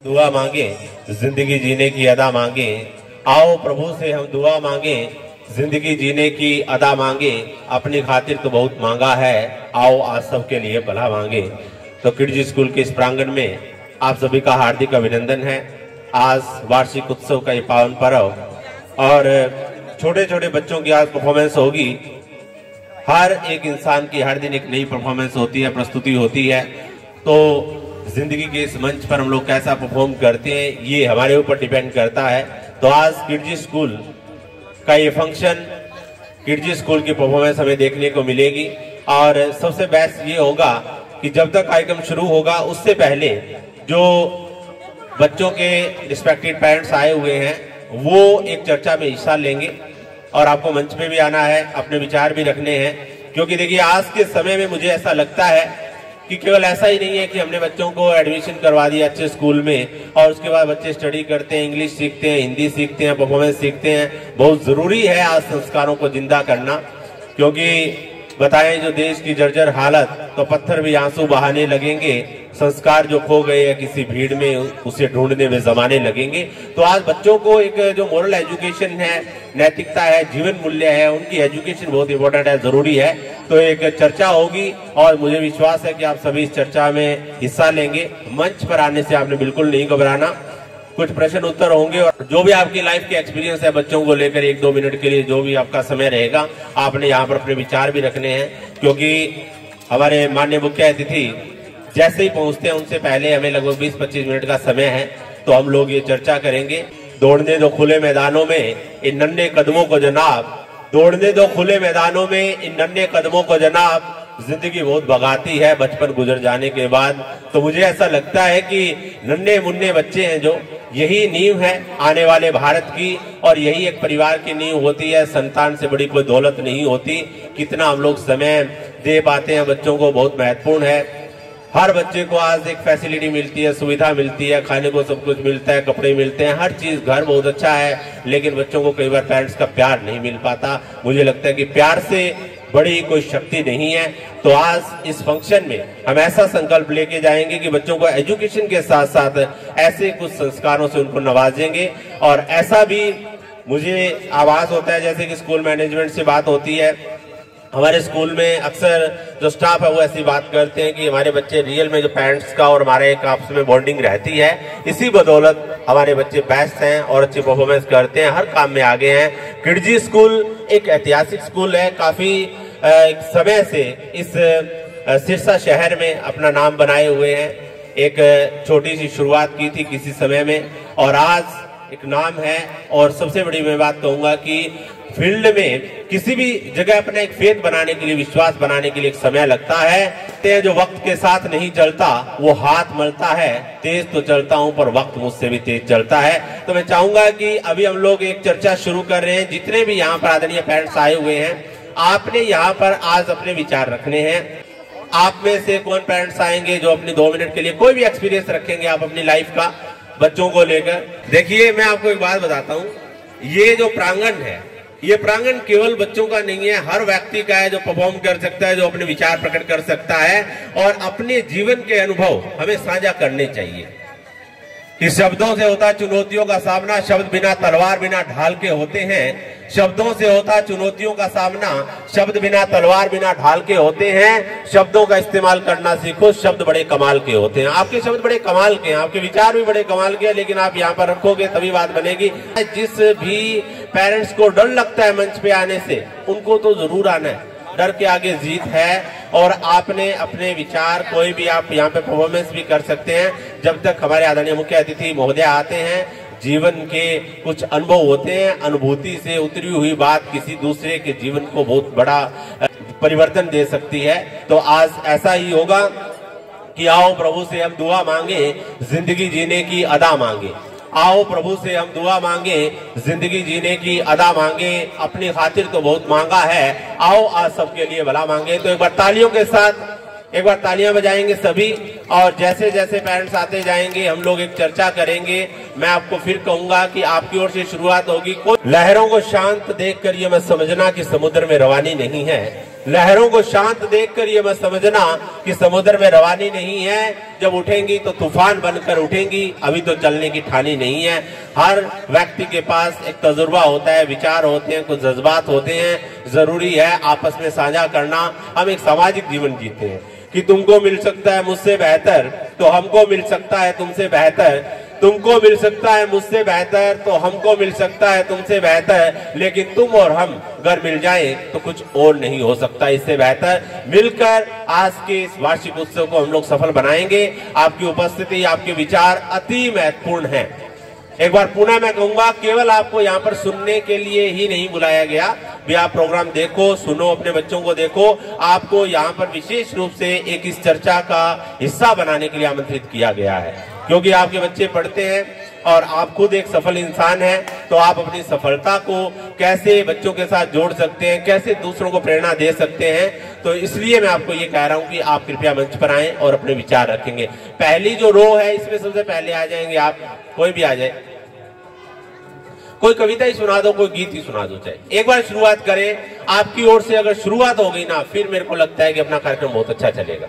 दुआ मांगे, जिंदगी जीने की अदा मांगे। आओ प्रभु से हम दुआ मांगे, जिंदगी जीने की अदा मांगे। अपनी खातिर तो बहुत मांगा है, आओ आज सबके लिए भला मांगे। तो किड्जी स्कूल के इस प्रांगण में आप सभी का हार्दिक अभिनंदन है। आज वार्षिक उत्सव का ये पावन पर्व और छोटे छोटे बच्चों की आज परफॉर्मेंस होगी। हर एक इंसान की हर दिन एक नई परफॉर्मेंस होती है, प्रस्तुति होती है। तो जिंदगी के इस मंच पर हम लोग कैसा परफॉर्म करते हैं ये हमारे ऊपर डिपेंड करता है। तो आज किड्जी स्कूल का ये फंक्शन, किड्जी स्कूल की परफॉर्मेंस हमें देखने को मिलेगी। और सबसे बेस्ट ये होगा कि जब तक कार्यक्रम शुरू होगा उससे पहले जो बच्चों के रिस्पेक्टेड पेरेंट्स आए हुए हैं वो एक चर्चा में हिस्सा लेंगे और आपको मंच पे भी आना है, अपने विचार भी रखने हैं। क्योंकि देखिए आज के समय में मुझे ऐसा लगता है कि केवल ऐसा ही नहीं है कि हमने बच्चों को एडमिशन करवा दिया अच्छे स्कूल में और उसके बाद बच्चे स्टडी करते हैं, इंग्लिश सीखते हैं, हिंदी सीखते हैं, परफॉर्मेंस सीखते हैं। बहुत जरूरी है आज संस्कारों को जिंदा करना। क्योंकि बताएं जो देश की जर्जर हालत, तो पत्थर भी आंसू बहाने लगेंगे। संस्कार जो खो गए हैं किसी भीड़ में उसे ढूंढने में जमाने लगेंगे। तो आज बच्चों को एक जो मोरल एजुकेशन है, नैतिकता है, जीवन मूल्य है, उनकी एजुकेशन बहुत इंपॉर्टेंट है, जरूरी है। तो एक चर्चा होगी और मुझे विश्वास है कि आप सभी इस चर्चा में हिस्सा लेंगे। मंच पर आने से आपने बिल्कुल नहीं घबराना। कुछ प्रश्न उत्तर होंगे और जो भी आपकी लाइफ के एक्सपीरियंस है बच्चों को लेकर 1-2 मिनट के लिए जो भी आपका समय रहेगा आपने यहाँ पर अपने विचार भी रखने हैं। क्योंकि हमारे माननीय मुख्य अतिथि जैसे ही पहुंचते हैं उनसे पहले हमें लगभग 20-25 मिनट का समय है। तो हम लोग ये चर्चा करेंगे। दौड़ने दो खुले मैदानों में इन नन्हे कदमों को जनाब, दौड़ने दो खुले मैदानों में इन नन्हे कदमों को जनाब। जिंदगी बहुत भगाती है बचपन गुजर जाने के बाद। तो मुझे ऐसा लगता है कि नन्हे मुन्ने बच्चे हैं जो, यही नींव है आने वाले भारत की और यही एक परिवार की नींव होती है। संतान से बड़ी कोई दौलत नहीं होती। कितना हम लोग समय दे पाते हैं बच्चों को बहुत महत्वपूर्ण है। हर बच्चे को आज एक फैसिलिटी मिलती है, सुविधा मिलती है, खाने को सब कुछ मिलता है, कपड़े मिलते हैं, हर चीज, घर बहुत अच्छा है। लेकिन बच्चों को कई बार पेरेंट्स का प्यार नहीं मिल पाता। मुझे लगता है कि प्यार से बड़ी कोई शक्ति नहीं है। तो आज इस फंक्शन में हम ऐसा संकल्प लेके जाएंगे कि बच्चों को एजुकेशन के साथ साथ ऐसे कुछ संस्कारों से उनको नवाजेंगे। और ऐसा भी मुझे आभास होता है जैसे कि स्कूल मैनेजमेंट से बात होती है, हमारे स्कूल में अक्सर जो स्टाफ है वो ऐसी बात करते हैं कि हमारे बच्चे रियल में जो पेरेंट्स का और हमारे एक आपस में बॉन्डिंग रहती है, इसी बदौलत हमारे बच्चे बेस्ट हैं और अच्छी परफॉर्मेंस करते हैं, हर काम में आगे हैं। किड्जी स्कूल एक ऐतिहासिक स्कूल है। काफी समय से इस सिरसा शहर में अपना नाम बनाए हुए हैं। एक छोटी सी शुरुआत की थी किसी समय में और आज एक नाम है। और सबसे बड़ी मैं बात कहूंगा कि फील्ड में किसी भी जगह अपना एक फेथ बनाने के लिए, विश्वास बनाने के लिए एक समय लगता है। ते जो वक्त के साथ नहीं चलता वो हाथ मलता है। तेज तो चलता हूं पर वक्त मुझसे भी तेज चलता है। तो मैं चाहूंगा कि अभी हम लोग एक चर्चा शुरू कर रहे हैं। जितने भी यहाँ पर आदरणीय पेरेंट्स आए हुए हैं, आपने यहाँ पर आज अपने विचार रखने हैं। आप में से कौन पेरेंट्स आएंगे जो अपने 2 मिनट के लिए कोई भी एक्सपीरियंस रखेंगे आप अपनी लाइफ का बच्चों को लेकर? देखिए मैं आपको एक बात बताता हूँ, ये जो प्रांगण है ये प्रांगण केवल बच्चों का नहीं है, हर व्यक्ति का है जो परफॉर्म कर सकता है, जो अपने विचार प्रकट कर सकता है। और अपने जीवन के अनुभव हमें साझा करने चाहिए। कि शब्दों से होता चुनौतियों का सामना, शब्द बिना तलवार बिना ढाल के होते हैं। शब्दों से होता चुनौतियों का सामना, शब्द बिना तलवार बिना ढाल के होते हैं। शब्दों का इस्तेमाल करना सीखो, शब्द बड़े कमाल के होते हैं। आपके शब्द बड़े कमाल के हैं, आपके विचार भी बड़े कमाल के हैं, लेकिन आप यहाँ पर रखोगे तभी बात बनेगी। जिस भी पेरेंट्स को डर लगता है मंच पे आने से, उनको तो जरूर आना है। डर के आगे जीत है। और आपने अपने विचार कोई भी आप यहाँ पे परफॉर्मेंस भी कर सकते हैं। जब तक हमारे आदरणीय मुख्य अतिथि महोदय आते हैं, जीवन के कुछ अनुभव होते हैं, अनुभूति से उतरी हुई बात किसी दूसरे के जीवन को बहुत बड़ा परिवर्तन दे सकती है। तो आज ऐसा ही होगा कि आओ प्रभु से हम दुआ मांगे, जिंदगी जीने की अदा मांगे। आओ प्रभु से हम दुआ मांगे, जिंदगी जीने की अदा मांगे। अपनी खातिर तो बहुत मांगा है, आओ आज सबके लिए भला मांगे। तो एक बार तालियों के साथ एक बार तालियां बजाएंगे सभी। और जैसे जैसे पेरेंट्स आते जाएंगे हम लोग एक चर्चा करेंगे। मैं आपको फिर कहूंगा कि आपकी ओर से शुरुआत होगी। कोई लहरों को शांत देखकर ये मत समझना कि समुद्र में रवानी नहीं है। लहरों को शांत देखकर ये मत समझना कि समुद्र में रवानी नहीं है, जब उठेंगी तो तूफान बनकर उठेंगी, अभी तो चलने की ठानी नहीं है। हर व्यक्ति के पास एक तजुर्बा होता है, विचार होते हैं, कुछ जज्बात होते हैं, जरूरी है आपस में साझा करना। हम एक सामाजिक जीवन जीते हैं कि तुमको मिल सकता है मुझसे बेहतर तो हमको मिल सकता है तुमसे बेहतर, तुमको मिल सकता है मुझसे बेहतर तो हमको मिल सकता है तुमसे बेहतर, लेकिन तुम और हम अगर मिल जाएं तो कुछ और नहीं हो सकता इससे बेहतर। मिलकर आज के इस वार्षिक उत्सव को हम लोग सफल बनाएंगे। आपकी उपस्थिति, आपके विचार अति महत्वपूर्ण है। एक बार पुनः मैं कहूंगा, केवल आपको यहाँ पर सुनने के लिए ही नहीं बुलाया गया, भी आप प्रोग्राम देखो, सुनो, अपने बच्चों को देखो। आपको यहाँ पर विशेष रूप से एक इस चर्चा का हिस्सा बनाने के लिए आमंत्रित किया गया है, क्योंकि आपके बच्चे पढ़ते हैं और आप खुद एक सफल इंसान हैं, तो आप अपनी सफलता को कैसे बच्चों के साथ जोड़ सकते हैं, कैसे दूसरों को प्रेरणा दे सकते हैं। तो इसलिए मैं आपको ये कह रहा हूं कि आप कृपया मंच पर आएं और अपने विचार रखेंगे। पहली जो रो है इसमें सबसे पहले आ जाएंगे आप, कोई भी आ जाए, कोई कविता ही सुना दो, कोई गीत ही सुना दो, चाहे एक बार शुरुआत करें। आपकी ओर से अगर शुरुआत हो गई ना, फिर मेरे को लगता है कि अपना कार्यक्रम बहुत अच्छा चलेगा।